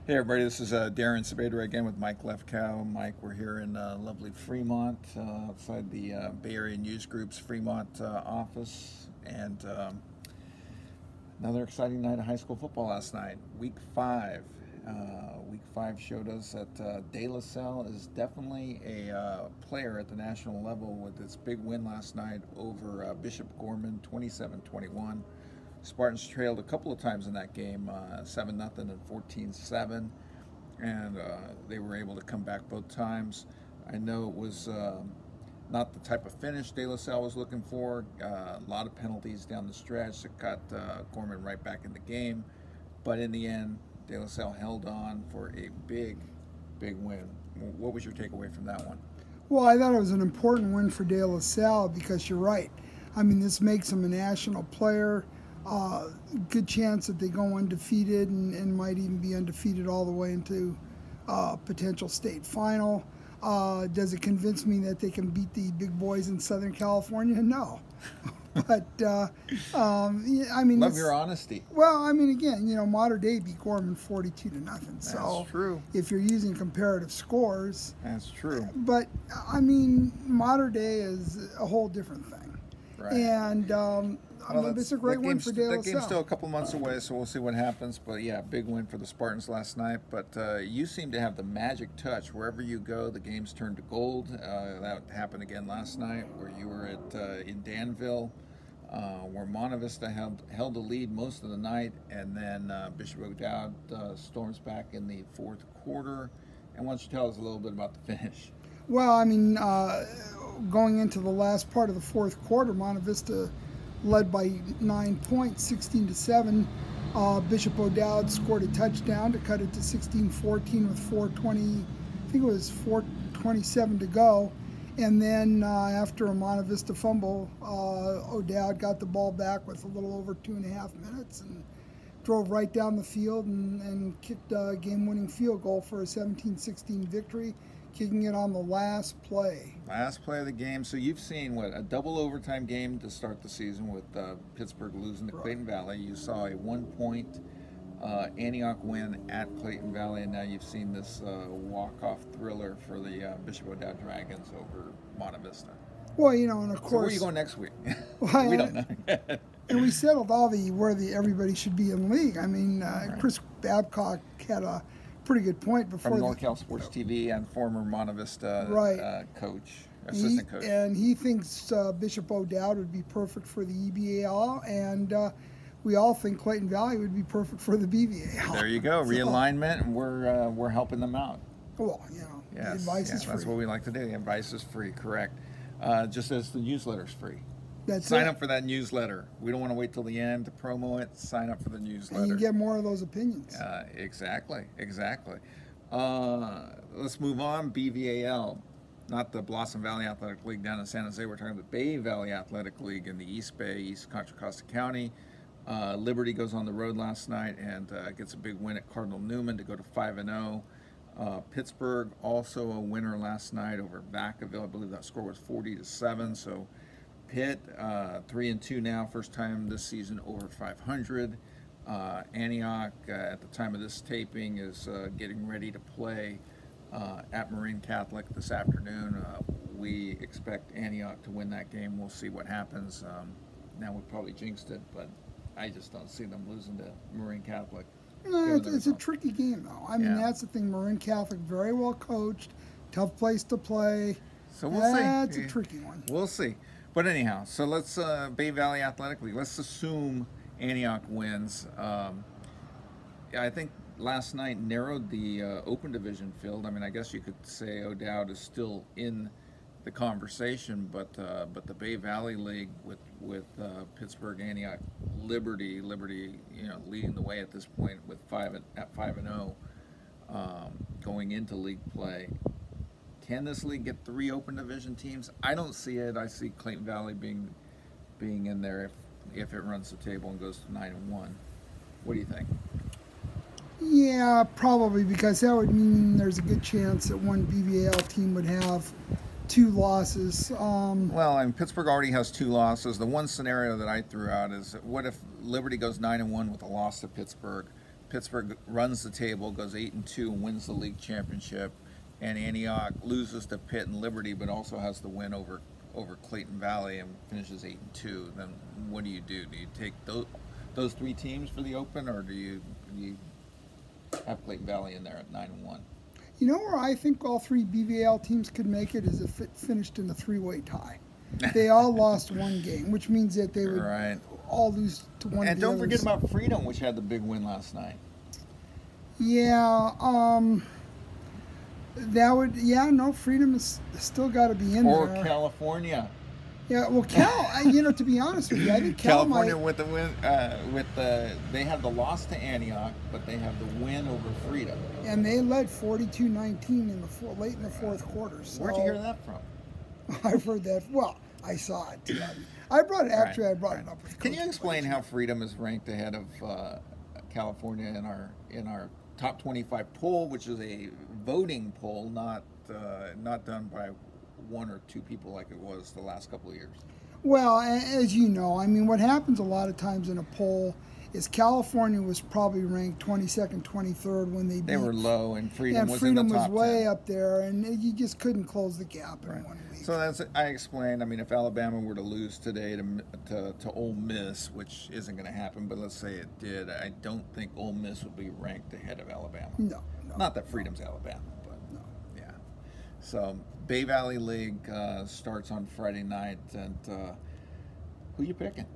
Hey everybody, this is Darren Sabedra again with Mike Lefkow. Mike, we're here in lovely Fremont, outside the Bay Area News Group's Fremont office, and another exciting night of high school football last night. Week 5. Week 5 showed us that De La Salle is definitely a player at the national level with its big win last night over Bishop Gorman, 27-21. Spartans trailed a couple of times in that game, 7-0 and 14-7, and they were able to come back both times. I know it was not the type of finish De La Salle was looking for. A lot of penalties down the stretch that got Gorman right back in the game, but in the end, De La Salle held on for a big win. What was your takeaway from that one? Well, I thought it was an important win for De La Salle because you're right. I mean, this makes them a national player. Good chance that they go undefeated and might even be undefeated all the way into potential state final. Does it convince me that they can beat the big boys in Southern California? No. But, I mean... Love your honesty. Well, I mean, again, Mater Dei beat Gorman 42-0. So that's true. If you're using comparative scores... That's true. But, I mean, Mater Dei is a whole different thing. Right. And... it's a great win for De La Salle. That game's still a couple months away, so we'll see what happens. But yeah, big win for the Spartans last night. But you seem to have the magic touch. Wherever you go, the games turn to gold. That happened again last night, where you were in Danville, where Monte Vista held the lead most of the night, and then Bishop O'Dowd storms back in the fourth quarter. And why don't you tell us a little bit about the finish? Well, I mean, going into the last part of the fourth quarter, Monte Vista led by 9 points, 16-7. Bishop O'Dowd scored a touchdown to cut it to 16-14 with 4:27 to go. And then after a Monte Vista fumble, O'Dowd got the ball back with a little over 2.5 minutes and drove right down the field and kicked a game-winning field goal for a 17-16 victory, kicking it on the last play. Last play of the game. So you've seen, what, a double overtime game to start the season with Pittsburgh losing to Clayton Valley. You saw a 1-point Antioch win at Clayton Valley, and now you've seen this walk-off thriller for the Bishop O'Dowd Dragons over Monte Vista. Well, and of course... So where are you going next week? Well, we don't know. And we settled where everybody should be in league. I mean, right. Chris Babcock had a pretty good point before. From NorCal Sports TV and former Monte Vista assistant coach. And he thinks Bishop O'Dowd would be perfect for the EBAL, and we all think Clayton Valley would be perfect for the BVAL. There you go, realignment, and we're helping them out. Well, yes, the advice is free. That's what we like to do. The advice is free, correct. Just as the newsletter's free. Sign up for that newsletter. We don't want to wait till the end to promo it. Sign up for the newsletter. And you get more of those opinions. Exactly. Let's move on. BVAL, not the Blossom Valley Athletic League down in San Jose. We're talking about the Bay Valley Athletic League in the East Bay, East Contra Costa County. Liberty goes on the road last night and gets a big win at Cardinal Newman to go to 5-0. Pittsburgh also a winner last night over Vacaville. I believe that score was 40-7. So Pitt 3-2 now, first time this season over 500. Antioch at the time of this taping is getting ready to play at Marin Catholic this afternoon. We expect Antioch to win that game. We'll see what happens. Now we probably jinxed it, but I just don't see them losing to Marin Catholic. It's a tricky game, though. I mean, that's the thing. Marin Catholic, very well coached, tough place to play. So we'll see. That's a tricky one. We'll see. But anyhow, so let's Bay Valley Athletic League. Let's assume Antioch wins. I think last night narrowed the open division field. I mean, I guess you could say O'Dowd is still in the conversation, but the Bay Valley League with Pittsburgh, Antioch, Liberty, leading the way at this point with 5-0, going into league play. Can this league get 3 open division teams? I don't see it. I see Clayton Valley being in there if it runs the table and goes to 9-1. What do you think? Yeah, probably, because that would mean there's a good chance that one BVAL team would have 2 losses. Well, and Pittsburgh already has 2 losses. The one scenario that I threw out is, what if Liberty goes 9-1 with a loss to Pittsburgh? Pittsburgh runs the table, goes 8-2, and wins the league championship, and Antioch loses to Pitt and Liberty, but also has the win over Clayton Valley and finishes 8-2, then what do? Do you take those three teams for the Open, or do you have Clayton Valley in there at 9-1? You know where I think all three BVAL teams could make it is if it finished in a three-way tie. They all lost one game, which means that they would all lose to one. And don't forget about Freedom, which had the big win last night. Yeah, that would. Yeah, no, Freedom is still got to be in there. Or California. Yeah, well, Cal. You know, to be honest with you, I think California with the win. They have the loss to Antioch, but they have the win over Freedom. And they led 42-19 in late in the fourth quarter. So where'd you hear that from? I've heard that. Well, I saw it. I brought it. Actually, I brought it up with. Can you explain how Freedom is ranked ahead of California in our top 25 poll, which is a voting poll, not done by one or two people like it was the last couple of years? Well, as you know, I mean, what happens a lot of times in a poll is California was probably ranked 22nd, 23rd when they were low, and Freedom was Freedom in the top was way 10. Up there, and you just couldn't close the gap in 1 week. So that's I explained. I mean, if Alabama were to lose today to Ole Miss, which isn't going to happen, but let's say it did, I don't think Ole Miss would be ranked ahead of Alabama. No. Not that Freedom's Alabama, but no. Yeah. So Bay Valley League starts on Friday night, and who you picking?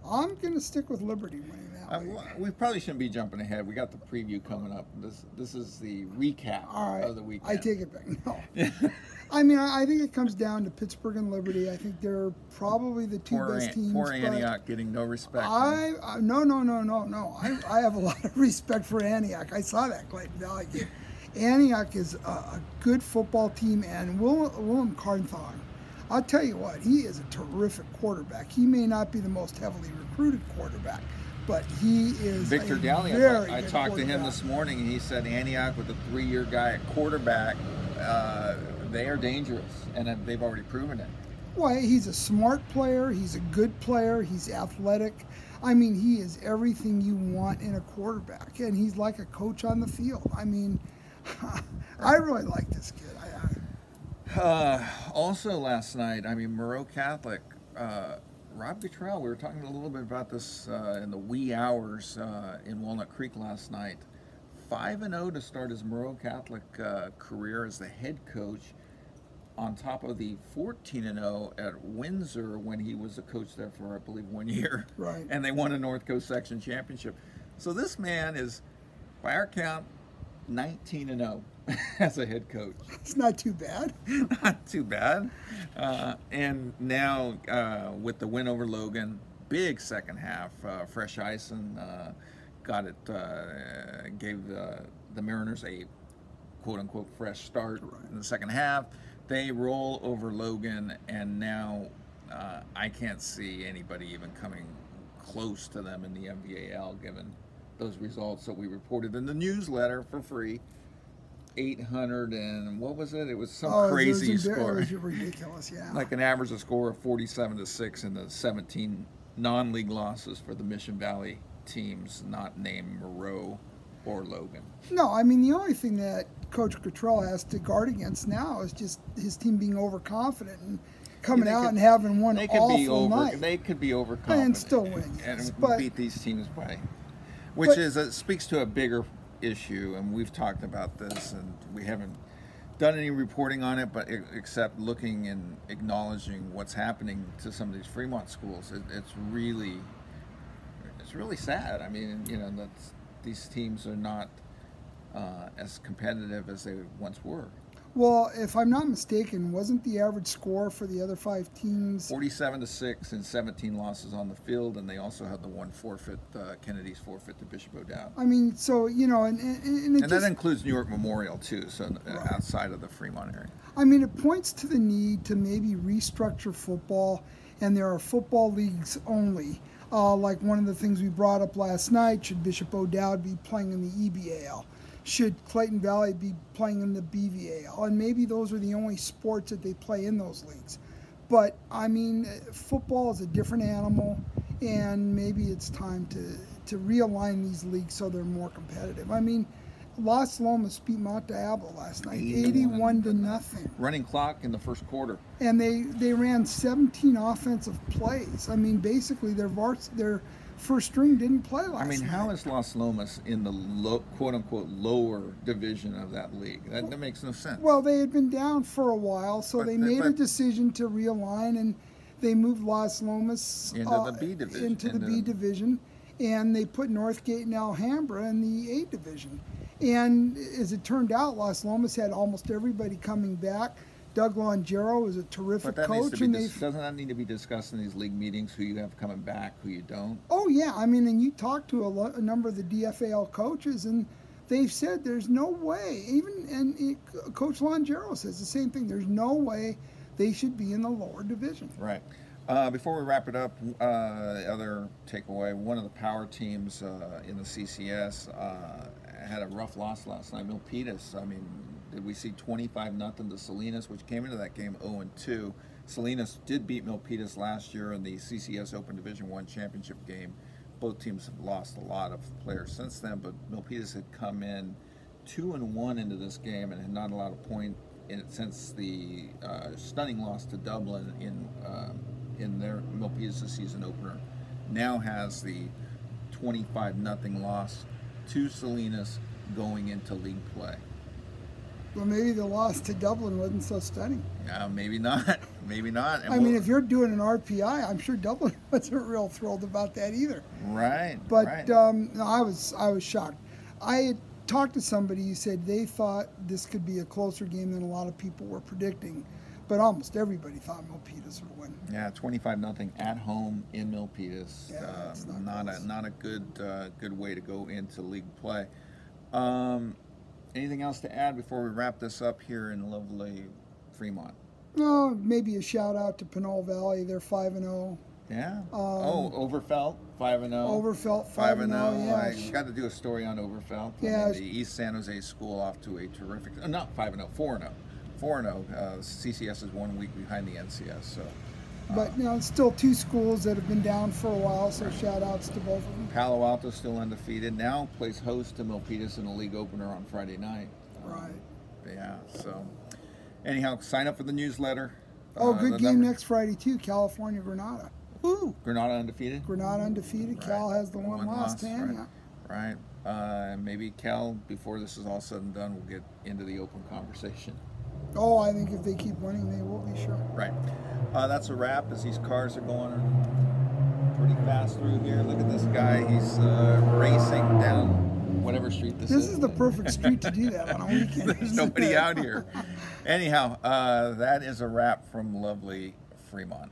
I'm going to stick with Liberty winning that league. We probably shouldn't be jumping ahead. We got the preview coming up. This is the recap of the weekend. I take it back. No. I mean, I think it comes down to Pittsburgh and Liberty. I think they're probably the two best teams. Poor Antioch getting no respect. No. I have a lot of respect for Antioch. I saw that Clayton Valley game. Antioch is a good football team, and Willem Carnthon, I'll tell you what, he is a terrific quarterback. He may not be the most heavily recruited quarterback, but he is Victor Daly. I talked to him this morning, and he said Antioch with a 3-year guy at quarterback, they are dangerous, and they've already proven it. Well, he's a smart player. He's a good player. He's athletic. I mean, he is everything you want in a quarterback, and he's like a coach on the field. I mean, I really like this kid. Also last night, I mean, Moreau Catholic, Rob Guttrell, we were talking a little bit about this in the wee hours in Walnut Creek last night. 5-0 to start his Moreau Catholic career as the head coach, on top of the 14-0 at Windsor when he was a coach there for, I believe, 1 year. Right. And they won a North Coast Section Championship. So this man is, by our count, 19-0 as a head coach. It's not too bad. Not too bad. And now with the win over Logan, big second half. Fresh Ison got it, gave the Mariners a quote-unquote fresh start in the second half. They roll over Logan, and now I can't see anybody even coming close to them in the MVAL, given those results that we reported in the newsletter for free. 800 and what was it? It was some crazy score. It was ridiculous, yeah. Like an average of score of 47-6 in the 17 non-league losses for the Mission Valley teams, not named Moreau or Logan. No, I mean, the only thing that Coach Cottrell has to guard against now is just his team being overconfident and coming out and having one awful night. They could be overconfident and still win, and but beat these teams by, which speaks to a bigger issue, and we've talked about this, and we haven't done any reporting on it, but except looking and acknowledging what's happening to some of these Fremont schools. It's really sad. I mean, you know, that these teams are not as competitive as they once were. Well, if I'm not mistaken, wasn't the average score for the other 5 teams 47-6 and 17 losses on the field, and they also had the one forfeit, Kennedy's forfeit to Bishop O'Dowd. I mean, so, you know, and that includes New York Memorial too, so outside of the Fremont area. I mean, it points to the need to maybe restructure football, and there are football leagues only. Like one of the things we brought up last night, should Bishop O'Dowd be playing in the EBAL? Should Clayton Valley be playing in the BVAL? And maybe those are the only sports that they play in those leagues. But, I mean, football is a different animal, and maybe it's time to realign these leagues so they're more competitive. I mean, Las Lomas beat Monte Vista last night, 81-0. Running clock in the first quarter. And they ran 17 offensive plays. I mean, basically their first string didn't play last night. I mean, how is Las Lomas in the quote-unquote lower division of that league? That makes no sense. Well, they had been down for a while, so they made a decision to realign, and they moved Las Lomas into the B division. Into the B division, and they put Northgate and Alhambra in the A division. And as it turned out, Las Lomas had almost everybody coming back. Doug Longero is a terrific coach. Doesn't that need to be discussed in these league meetings, who you have coming back, who you don't? Oh, yeah. I mean, and you talk to a number of the DFAL coaches, and they've said there's no way, Coach Longero says the same thing, there's no way they should be in the lower division. Right. Before we wrap it up, other takeaway, one of the power teams in the CCS had a rough loss last night, Milpitas. I mean, did we see 25-0 to Salinas, which came into that game 0-2. Salinas did beat Milpitas last year in the CCS Open Division I championship game. Both teams have lost a lot of players since then, but Milpitas had come in 2-1 into this game and had not allowed a point in it since the stunning loss to Dublin in their Milpitas' season opener. Now has the 25-0 loss to Salinas going into league play. Well, maybe the loss to Dublin wasn't so stunning. Maybe not. Maybe not. And I mean, if you're doing an RPI, I'm sure Dublin wasn't real thrilled about that either. Right. But right. No, I was shocked. I had talked to somebody who said they thought this could be a closer game than a lot of people were predicting, but almost everybody thought Milpitas would win. Yeah, 25-0 at home in Milpitas. Yeah, not a good way to go into league play. Anything else to add before we wrap this up here in lovely Fremont? No, maybe a shout out to Pinole Valley. They're 5-0. Yeah. Overfelt 5-0. Overfelt 5-0. Yeah. I got to do a story on Overfelt. Yeah. The East San Jose school off to a terrific. Not 5-0. 4-0. 4-0. CCS is 1 week behind the NCS. So. But still two schools that have been down for a while, so shout outs to both of them. Palo Alto still undefeated. Now plays host to Milpitas in a league opener on Friday night. Right. Yeah, so anyhow, sign up for the newsletter. Good game next Friday too, California Granada. Woo! Granada undefeated? Granada undefeated. Right. Cal has the one loss to him. Right. Maybe Cal, before this is all said and done, will get into the open conversation. Oh, I think if they keep winning, they will be, sure. Right. That's a wrap as these cars are going pretty fast through here. Look at this guy. He's racing down whatever street this is. This is the perfect street to do that on a weekend. There's nobody out here. Anyhow, that is a wrap from lovely Fremont.